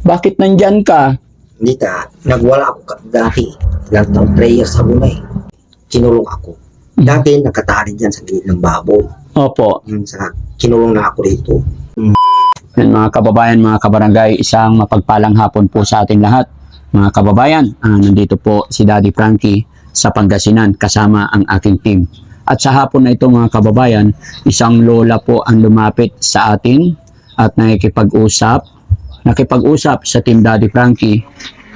Bakit nandyan ka? Hindi nagwala ako dati. Ilang taon, 3 years ako na eh. Kinulong ako. Dati nakatali dyan sa gilid ng baboy. Opo. Kinulong na ako dito. Yan, mga kababayan, mga kabarangay, isang mapagpalang hapon po sa ating lahat. Mga kababayan, nandito po si Daddy Frankie sa Pangasinan kasama ang aking team. At sa hapon na ito mga kababayan, isang lola po ang lumapit sa atin at nakipag-usap sa Team Daddy Frankie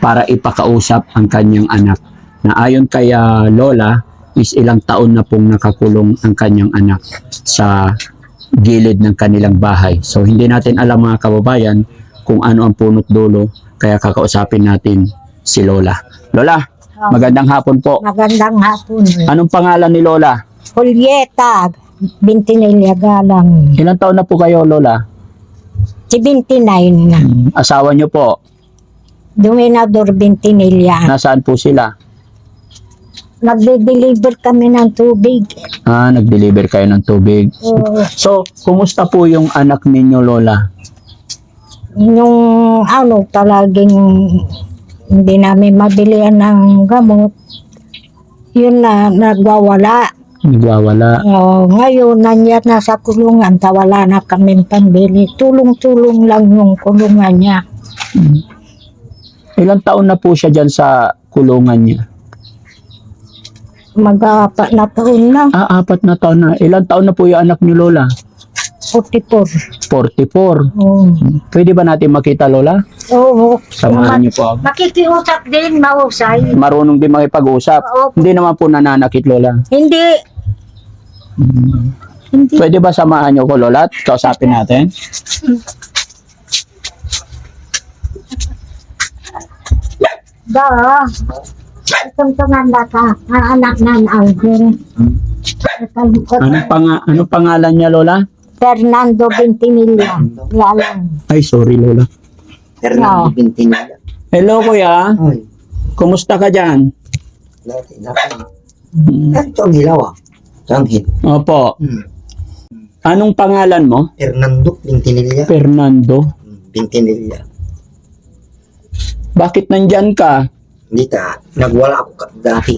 para ipakausap ang kanyang anak. Na ayon kay lola, is ilang taon na pong nakakulong ang kanyang anak sa gilid ng kanilang bahay. So hindi natin alam mga kababayan kung ano ang punot dulo, kaya kakausapin natin si Lola. Lola, magandang hapon po. Magandang hapon. Anong pangalan ni Lola? Julieta Bintinilla Galang. Ilang taon na po kayo, Lola? 79 na. Asawa niyo po? Dominador Bintinilla. Nasaan po sila? Nagde-deliver kami ng tubig. Nag-deliver kayo ng tubig. So, kumusta po yung anak ninyo, Lola? Yung talagang hindi namin mabilihan ng gamot. Yun na, nagwawala. Nagwawala. Ngayon, nandiyan na sa kulungan, wala na kami pambili. Tulong-tulong lang yung kulungan niya. Ilang taon na po siya dyan sa kulungan niya? Mag-4 na taon na. 4 na taon na. Ilang taon na po yung anak ni Lola? 44. 44. Pwede ba natin makita, Lola? Oo. Samahan niyo po ako. Makikiusap din, mausay. Marunong din makipag-usap. Opo. Hindi naman po nananakit, Lola. Hindi. Hindi. Pwede ba samahan niyo ko, Lola? At kausapin natin. Itong tumanda ka, ang anak ng Alvin. Anong pangalan niya, Lola? Fernando Bintinilla. Lalang. Ay, sorry, Lola. Fernando Bintinilla. Hello, Kuya. Ay, Kumusta ka dyan? ito ang hilaw Janghit. Opo. Anong pangalan mo? Fernando Bintinilla. Fernando. Bintinilla. Bakit nandyan ka? Hindi nagwala ako dati.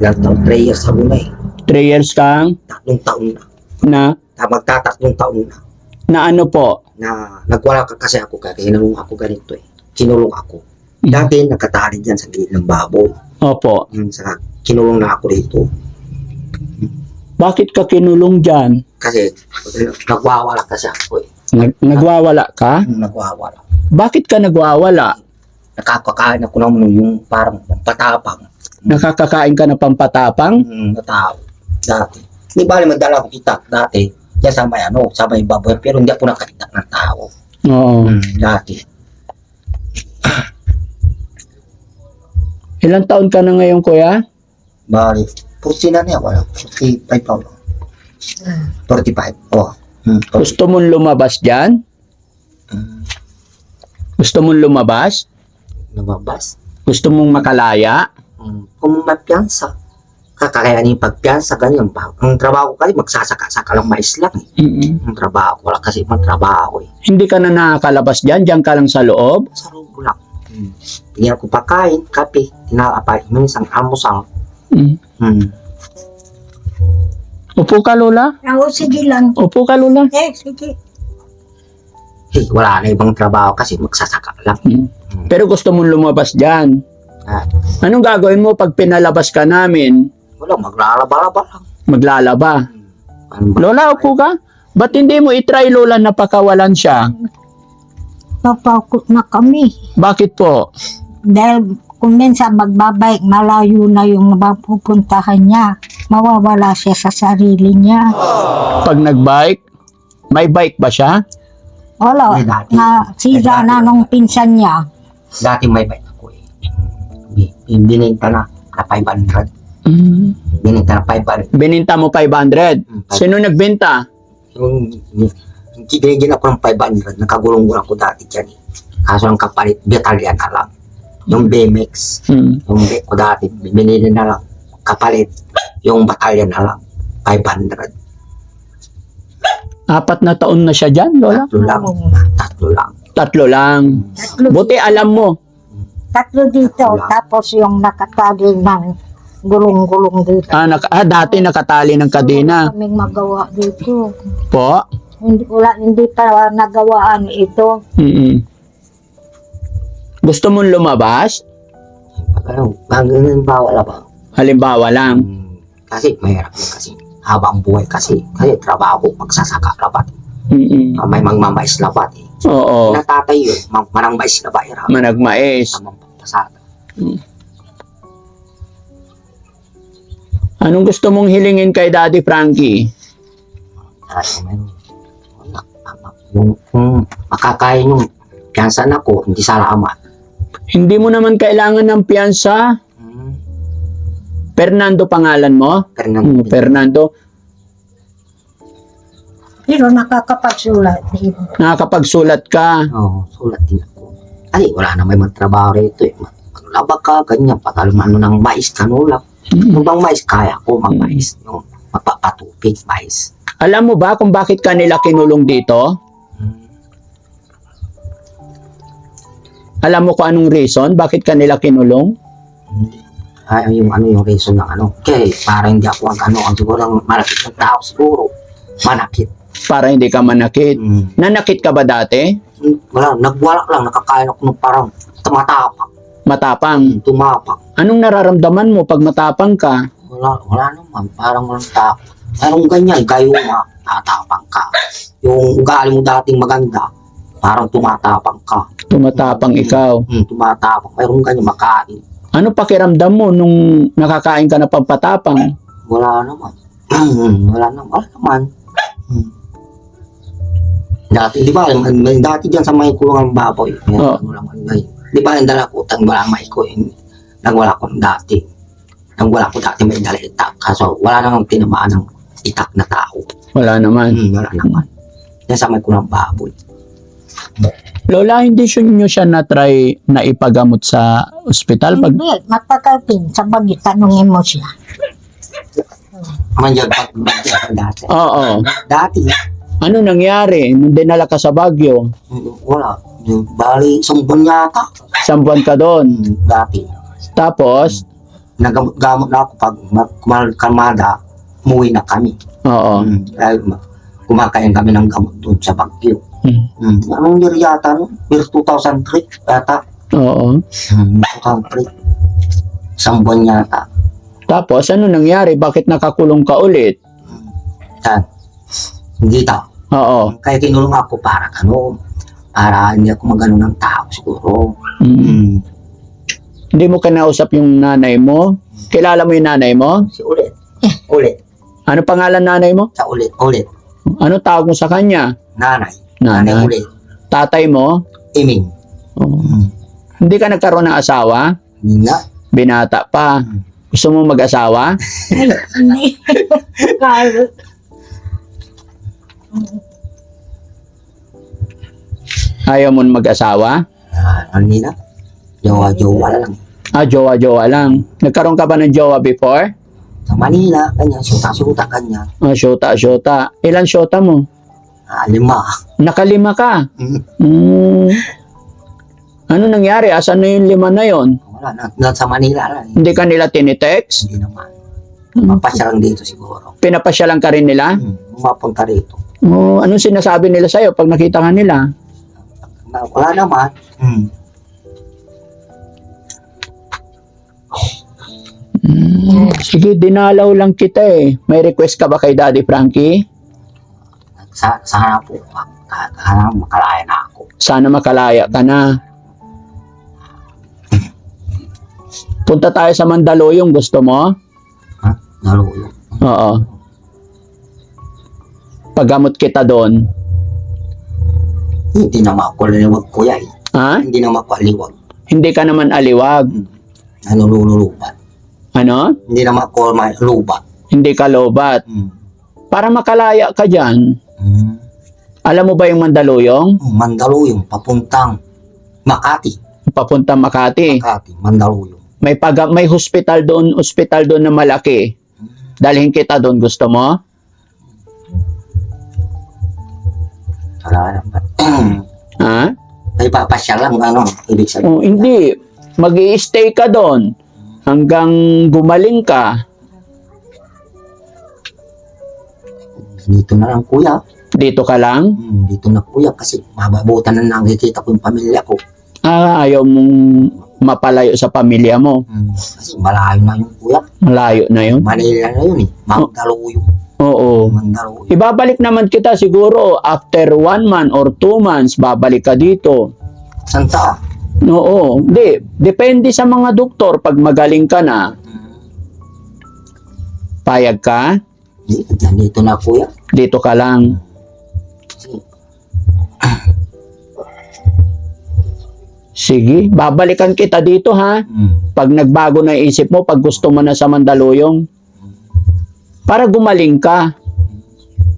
Ilang taon, 3 years ako na eh. 3 years kang 3 taon na. na Magtatatlong taon na. na ano po? Na nagwala kasi ako kaya kinulong ako ganito eh. Kinulong ako. Dati nakatali dyan sa gilid ng baboy. Opo. Kinulong na ako dito. Bakit ka kinulong dyan? Kasi nagwawala kasi ako eh. Nagwawala ka? Nagwawala. Bakit ka nagwawala? Nakakakain ako naman yung parang patapang. Nakakakain ka na pampatapang? Na tao. Dati. Di bali magdala ko kita dati. Diyan sa may baboy. Pero hindi ako nakakita ng tao. Oo. Dati. Ilang taon ka na ngayon, Kuya? Bali. 40 na niya. 45 pa. 45. Oh. Gusto mong lumabas dyan? Gusto mong lumabas? Lumabas. Gusto mong makalaya? Kung magpiyansa. Kakakayanin yung pagpiyansa, ganyan pa. Ang trabaho ko kasi magsasaka-saka lang mais lang eh. Ang trabaho ko lang kasi magtrabaho eh. Hindi ka na nakakalabas dyan? Diyan ka lang sa loob? Sa loob lang. Hindi ako pakain, kape, tinapay, minsan almusal. Upo ka, Lola? Sige lang. Upo ka, Lola? Sige. Wala na ibang trabaho kasi magsasaka lang. Pero gusto mong lumabas dyan. Anong gagawin mo pag pinalabas ka namin? Wala, maglalaba-laba lang. Maglalaba. Lola, upo ka? Ba't hindi mo itry, Lola, na pakawalan siya? Napakot na kami. Bakit po? Dahil kung minsan magbabike, malayo na yung mapupuntahan niya. Mawawala siya sa sarili niya. Pag nagbike, may bike ba siya? Wala. Sira na nung pinsan niya. Dati may bike ako eh. Bininta na 500. Bininta na 500. Bininta mo 500. Sino nagbenta? Yung binigyan ako ng 500, nakagulong-gulong ako dati dyan eh. Kaso ang kapalit, batalyan na lang. Yung BMX, yung B ko dati, binili na lang. Kapalit, yung batalyan na lang. 500. 4 na taon na siya dyan, Lola? Tatlo lang. Tatlo lang. Tatlo, Buti alam mo. tatlo dito, tapos yung nakatali ng gulong-gulong dito. Dati nakatali ng kadena. Wala kaming magawa dito. Po? Hindi pa nagawaan ito. Gusto mong lumabas? Pag ganun ba, wala ba? Halimbawa lang. Kasi mahirap yun kasi. Habang buhay kasi. Kasi trabaho, magsasaka labat. May magmamais labat eh. Oo. Natatay yun, manang mais na bayra. Managmais. Tamang pagpasada. Anong gusto mong hilingin kay Daddy Frankie? Yung makakain yung piyansan ako, hindi salamat. Hindi mo naman kailangan ng piyansa. Fernando pangalan mo? Fernando. Fernando. Pero nakakapagsulat din. Nakakapagsulat ka. Oo, sulat din ako. Ay, wala na may magtrabaho rito eh. Maglaba ka, ganyan, pag-alman mo ng mais, kanulap. Yung bang mais, kaya ko mag-mais. Yung magpapatupig, mais. Alam mo ba kung bakit kanila kinulong dito? Alam mo kung anong reason? Bakit kanila kinulong? Ay, yung reason ng ano. Kaya, para hindi ako ang siguro ang malakit ng tao siguro. Manakit. Para hindi ka manakit. Nanakit ka ba dati? Wala, nagwala lang, nakakain ako ng parang tumatapak. Matapang. Tumapak. Anong nararamdaman mo pag matapang ka? Wala naman, parang walang takot. Parang ganyan, gayuma, tatapang ka. Yung ugali mo dating maganda, parang tumatapang ka. Tumatapang ikaw. Tumatapang, mayroong ganyan, makain. Ano pakiramdam mo nung nakakain ka na pagpatapang? Wala naman. Wala naman. Dati, di ba, dati dyan sa may kulungan baboy, di ba, yung dalakutan, wala may ko, nagwala ko dati. Nagwala ko dati may dala itak, kaso wala namang tinamaan ng itak na tao. Wala naman. Wala naman. Yan sa may kulungan baboy. Lola, hindi nyo siya na-try na ipagamot sa ospital? Hindi, matagal sa bagay, tanungin mo siya. Manjag dati. Oo. Dati, Ano nangyari nung dinala ka sa Baguio? wala. Bali, isang buwan yata. Isang buwan ka doon. Dati. Tapos, Nagamot na ako pag kalmada, umuwi na kami. oo. Dahil kumakain kami ng gamot doon sa Baguio. Anong year yata? No? Year 2003 yata. Oo. 2003. Isang buwan yata. Tapos, ano nangyari? Bakit nakakulong ka ulit? Yan. Dito. Oo. Kaya kinulong ako para hindi ako magano ng tao siguro. Hindi mo kinausap yung nanay mo? Kilala mo yung nanay mo? Si Ulit. Ulit. Ano pangalan nanay mo? Sa Ulit. Ulit. Ano tawag mo sa kanya? Nanay. Nanay. Ulit. Tatay mo? Iming. Oo. Hindi ka nagkaroon ng asawa? Hindi na. Binata pa. Gusto mo mag-asawa? Ay, hindi. Kaya, Ayaw mo mag-asawa? Hindi na. Jowa-jowa lang. Jowa-jowa lang. Nagkaroon ka ba ng jowa before? Sa Manila, ganyan. Syuta-syuta, ganyan. Syota. Ilan syota mo? 5. Nakalima ka. Ano nangyari? Asan na yung 5 na yon? Wala na. Sa Manila lang. Hindi ka nila tinitext? Hindi naman. Mapasya lang dito siguro. Pinapasyalan ka rin nila? Mapunta rito. Anong sinasabi nila sa'yo pag nakita ka nila? Wala naman. Sige, dinalaw lang kita eh. May request ka ba kay Daddy Frankie? Sana po. Sana makalaya na ako. Sana makalaya ka na. Punta tayo sa Mandaluyong, gusto mo? Ha? Naluyo. Oo. Paggamot kita doon. Hindi naman ako liwag kuya eh. Ha? Hindi naman ako liwag. Hindi ka naman aliwag. Nalulubat. Ano? Hindi naman ako lubat. Hindi ka lobat. Para makalaya ka dyan. Alam mo ba yung Mandaluyong? Mandaluyong, papuntang Makati. Papunta Makati. Makati, Mandaluyong. May hospital doon na malaki. Dalhin kita doon, gusto mo? Wala naman. Ha? Ay, papasyal lang, ano, ibig sabihin. Oh, hindi. Mag-i-stay ka doon hanggang gumaling ka. Dito na lang, kuya. Dito ka lang? Dito na, kuya, kasi mababutan na nakikita ko yung pamilya ko. Ayaw mong mapalayo sa pamilya mo. Kasi malayo na yung kuya. Malayo na yun. Manila na yun eh. Mandaluyong. Oo. Mandaluyong. Ibabalik naman kita siguro after 1 month or 2 months, babalik ka dito. Santa. Oo. Hindi. Depende sa mga doktor. Pag magaling ka na, payag ka, Nandito na, kuya. dito ka lang. Kasi, Sige, babalikan kita dito ha. Pag nagbago na isip mo, pag gusto mo na sa Mandaluyong. Para gumaling ka.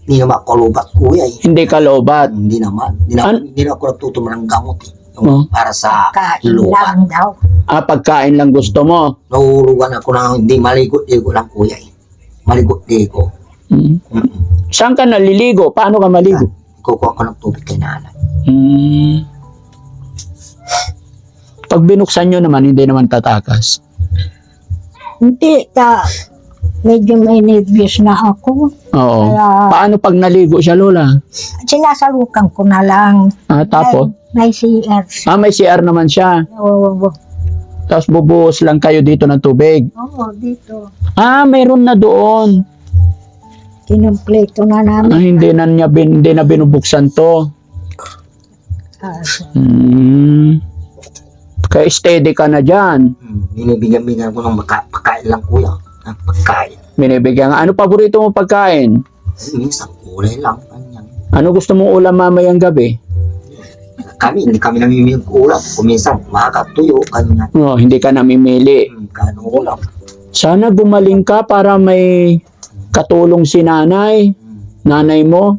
hindi naman ako lubat, kuya eh. Hindi ka lobat. Hindi naman. Hindi na ako nagtutuman ng gamot eh. Oh. Para sa Kain lubat. lang daw. Pagkain lang gusto mo. Nahulugan ako na hindi maligot-ligo lang, kuya eh. Maligot-ligo. Hmm. Saan ka naliligo? Paano ka maligo? Kukuha ko ng tubig kay nanay. Hmm. Pag binuksan nyo naman, hindi naman tatakas. Hindi, medyo may nervous na ako. Oo. Kaya Paano pag naligo siya, Lola? sinasalukan ko na lang. Tapos? May CR. May CR naman siya. Oo, Tapos bubuhos lang kayo dito ng tubig. dito. Mayroon na doon. Kinumpleto na namin. Hindi na binubuksan to. Kaya steady ka na dyan. Binibigyan ko ng pagkain lang, kuya. Pagkain. Binibigyan ka. Ano paborito mo pagkain? Minsan, kulay lang. Ganyan. Ano gusto mong ulam mamayang gabi? Hindi kami namimili ng ulam. Kung minsan, makakatuyo, ganyan. Hindi ka namimili. Kano ulam. Sana gumaling ka para may katulong si nanay. Nanay mo,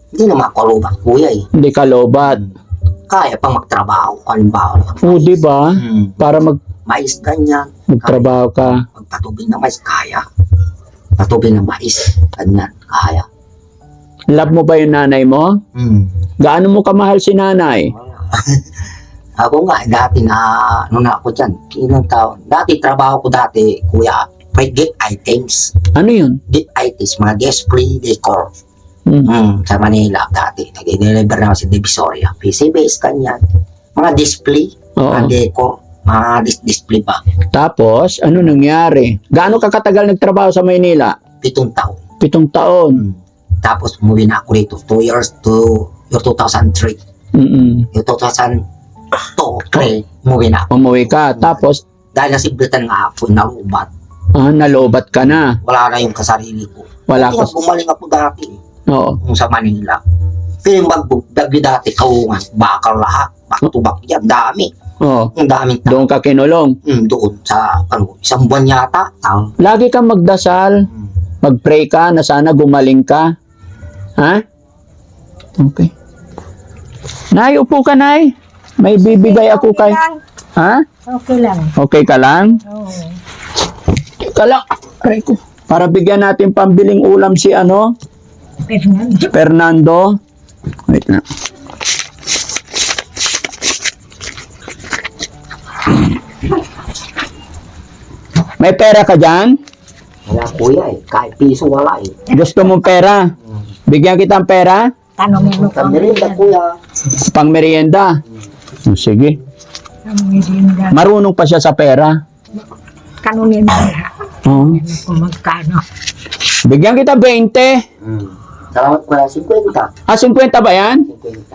Hindi naman ako lubat, kuya eh. hindi ka lobat. Kaya pang magtrabaho. Halimbawa lang. Di ba? Para Mais, ganyan. magtrabaho ka. Pagpatubig ng mais, kaya. Patubig ng mais, ganyan, kaya. Love mo ba yung nanay mo? Gaano mo kamahal si nanay? Ako nga, dati ano na ako dyan, ilang taon. Dati, trabaho ko dati, kuya, may gift items. Ano yun? Gift items, mga display decor. Hmm. Sa Manila, dati. Nag-deliver na ako sa Divisoria. PC-based, ganyan. Mga display, mga Oo. decor, mga display pa. Tapos, ano nangyari? Gaano ka katagal nagtrabaho sa Maynila? 7 taon. 7 taon. Tapos, umuwi na ako dito. 2 years to year 2003. Yung 2002, umuwi na ako. Umuwi ka. Tapos, Dahil nasiblitan nga ako, nalubat. nalobat ka na. Wala na yung kasarili ko. Wala Kaya ka. gumaling ako dati, Oo. kung sa Manila. Pero yung bagbagyo dati, kaungan, bakal lahat. Back to back yan, dami. Oo. Ang daming tao. Doon ka kinulong. Doon sa, isang buwan yata. Lagi kang magdasal. Mag-pray ka na sana gumaling ka. Ha? Okay. Nay, upo ka, Nay. May bibigay ako kay... Ha? Okay lang. Okay ka lang? Oo. Teka lang. Aray ko. Para bigyan natin pambiling ulam si Fernando. Fernando. Wait na. May pera ka dyan? Wala kuya eh. Kahit piso wala eh. Gusto mong pera? Bigyan kita ng pera? Tanongin mo Kami rin na kuya. Pang merienda. Sige. Marunong pa siya sa pera. Tanongin mo na Oh. kung magkano. Bigyan kita 20. Salamat kuya. 50. 50 ba yan?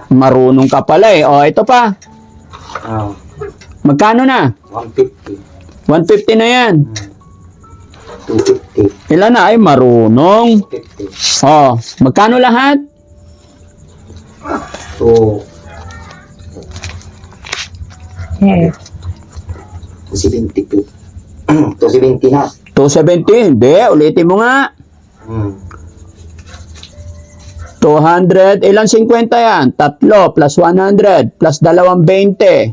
50. Marunong ka pala eh. Ito pa. Magkano na? 150. 150 na yan. 250. Ilan na ay marunong. 50. Magkano lahat? So, Eh, 270. 270 na. 270. Hindi, ulitin mo nga. 200. Ilan 50 yan? 3 plus 100 plus 220.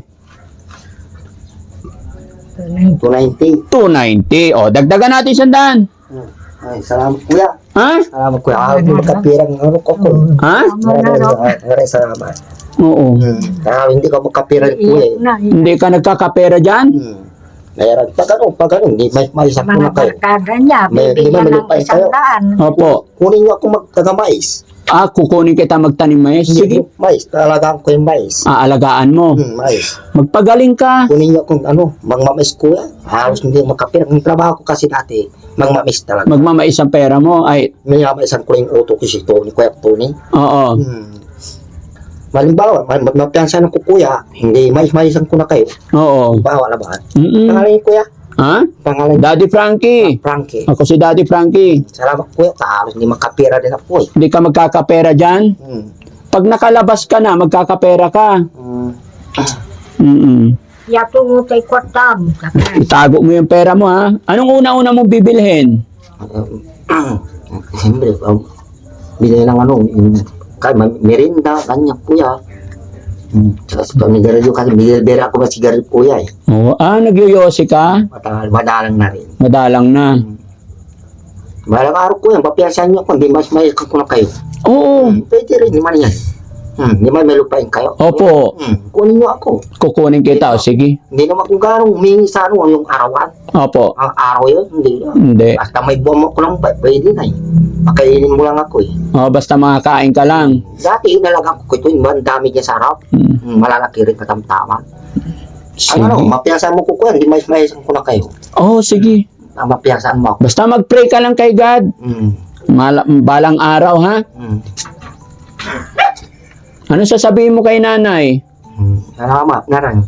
290. 290. Dagdagan natin 100. Ay, salamat kuya. Ha? Salamat kuya. Ako yung kapirang ano ko ko. Ha? Maraming salamat. Oo. Kaya hindi ka magkapira ni kuya. Iyak na. Hindi ka nagkakapera dyan? Mayroon. Pag ano, hindi may isang ko na Mga kayo. barkada niya, May- di ba bibigyan may ng lupain 100. Opo. Kunin niyo ako magtagamais. Kukunin kita magtanim mais. Sige. Mais, talagaan ko yung mais. Aalagaan mo. Mais. Magpagaling ka. Kunin niyo kung ano, magmamais kuya. Halos hindi makapira. Ang trabaho ko kasi dati, magmamais talaga. Magmamais ang pera mo. Ay, May maisan ko yung auto ko si Tony, kuya Tony. oo. Malimbawa, mapiyansan ko kuya, hindi maisan ko na kayo. Oo. Bawa na ba? Mm-mm. Pangalan niyo kuya? Ha? Pangalan niyo? Daddy Frankie. Frankie. Ako si Daddy Frankie. Salamat kuya, halos hindi makapira din ako eh. Hindi ka magkakapera dyan. Pag nakalabas ka na, magkakapera ka. Mm-mm. Yato tay kwartam. Itago mo yung pera mo, ha? Anong una-una mong bibilhin? Siyempre, bilhin ng ano, merinda, ganyan kuya. Tsaka sa pamigaryo kasi, binilbera ako ba sigarilyo kuya eh. Oo. Nagyoyosi ka? Madalang na rin. Madalang na. Balang araw kuya, papiyasan niyo ako, hindi mas may ko na kayo. Oo. Pwede rin, naman yan. Hindi man may lupain kayo. Opo. Kunin niyo ako. Kukunin kita. O, sige. Hindi naman kung gano'ng humingi sa ano, yung arawan. Opo. Ang araw yun, hindi. Hindi. Basta may buwan mo ko lang, pwede na eh. Pakainin mo lang ako eh. O, basta makakain ka lang. Dati inalaga ko ito, ang dami niya sa harap. Malalaki rin katamtaman. Sige. Ano, mapiyasan mo ko kuya, hindi may isang ko na kayo. Oo, sige. Mapiyasan mo ako. Basta mag-pray ka lang kay God. Balang araw, ha? Ano sasabihin mo kay nanay? Salamat na rin.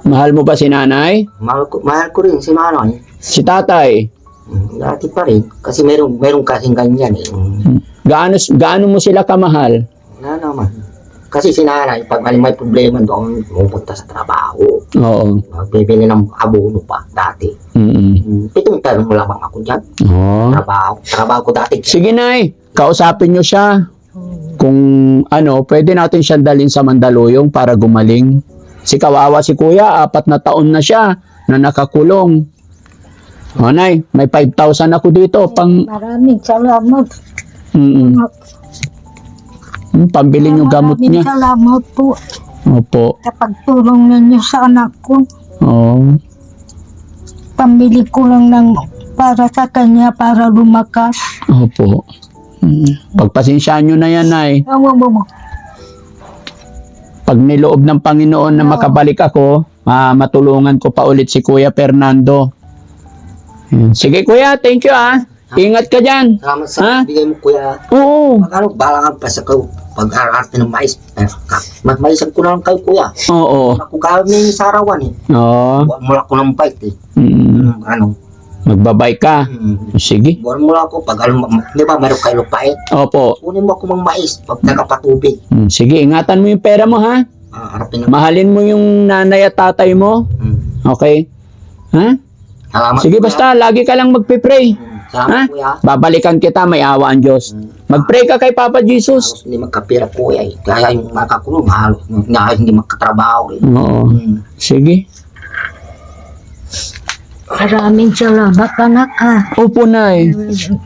Mahal mo ba si nanay? Mahal ko rin si Manoy. Si tatay? Dati pa rin. Kasi meron kasing ganyan eh. Gaano mo sila kamahal? Wala naman. Kasi si nanay, pag may problema doon, pupunta sa trabaho. Oo. Magbibili ng abono pa dati. 7 taon mo lamang ako dyan. Oo. Trabaho ko dati. Sige, nay. Kausapin nyo siya. Kung ano, pwede natin siya dalhin sa Mandaluyong para gumaling. Si kawawa si kuya, 4 na taon na siya na nakakulong. O, nay, may 5,000 ako dito. Maraming salamat. Pambili yung gamot Maraming niya. salamat po. Opo. Kapag tulong ninyo sa anak ko, Oo. pambili ko lang ng para sa kanya para lumakas. Opo. Pagpasensyaan nyo na yan, nay. Pag niloob ng Panginoon na makabalik ako, matulungan ko pa ulit si Kuya Fernando. Ayan. Sige, Kuya. Thank you, Ingat ka dyan. Salamat sa bigay mo kuya. Oo. Pag ano, balangan pa sa pag-ararte ng mais. Maisan ko na lang kayo kuya. Oo. Ako kami sa arawan eh. Oo. Buwan mo lang ako ng bike eh. Ano? Magbabay ka. Sige. Buwan mo lang ako. Pag ano, di ba meron kayo lupain? Opo. Kunin mo ako ng mais pag nagkapatubig. Sige, ingatan mo yung pera mo, ha? Harapin na. Mahalin mo yung nanay at tatay mo. Okay? Ha? Salamat Sige, kuya. basta lagi ka lang magpipray. Salamat Ha? kuya. Babalikan kita, may awa ang Diyos. Mag-pray ka kay Papa Jesus. Halos hindi magkapira kuya eh. Kaya yung makakulong halos hindi magkatrabaho eh. Oo. Sige. Maraming salamat, anak ha. Opo, nay.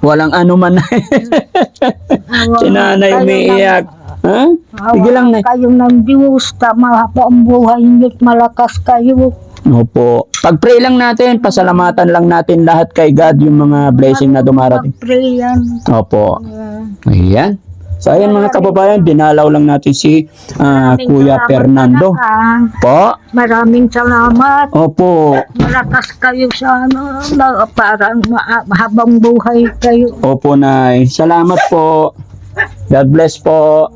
Walang ano man, nay. Si nanay umiiyak. Ha? Sige lang, nay. Kayong ng Diyos, mahaba ang buhay niyo at malakas kayo. Opo. Pag-pray lang natin, pasalamatan lang natin lahat kay God yung mga blessing na dumarating. Pag-pray yan. Opo. Ayan. So, ayan mga kababayan, dinalaw lang natin si Kuya Fernando. Po? Maraming salamat. Opo. Malakas kayo sa ano, parang mahabang buhay kayo. Opo, nay. Salamat po. God bless po.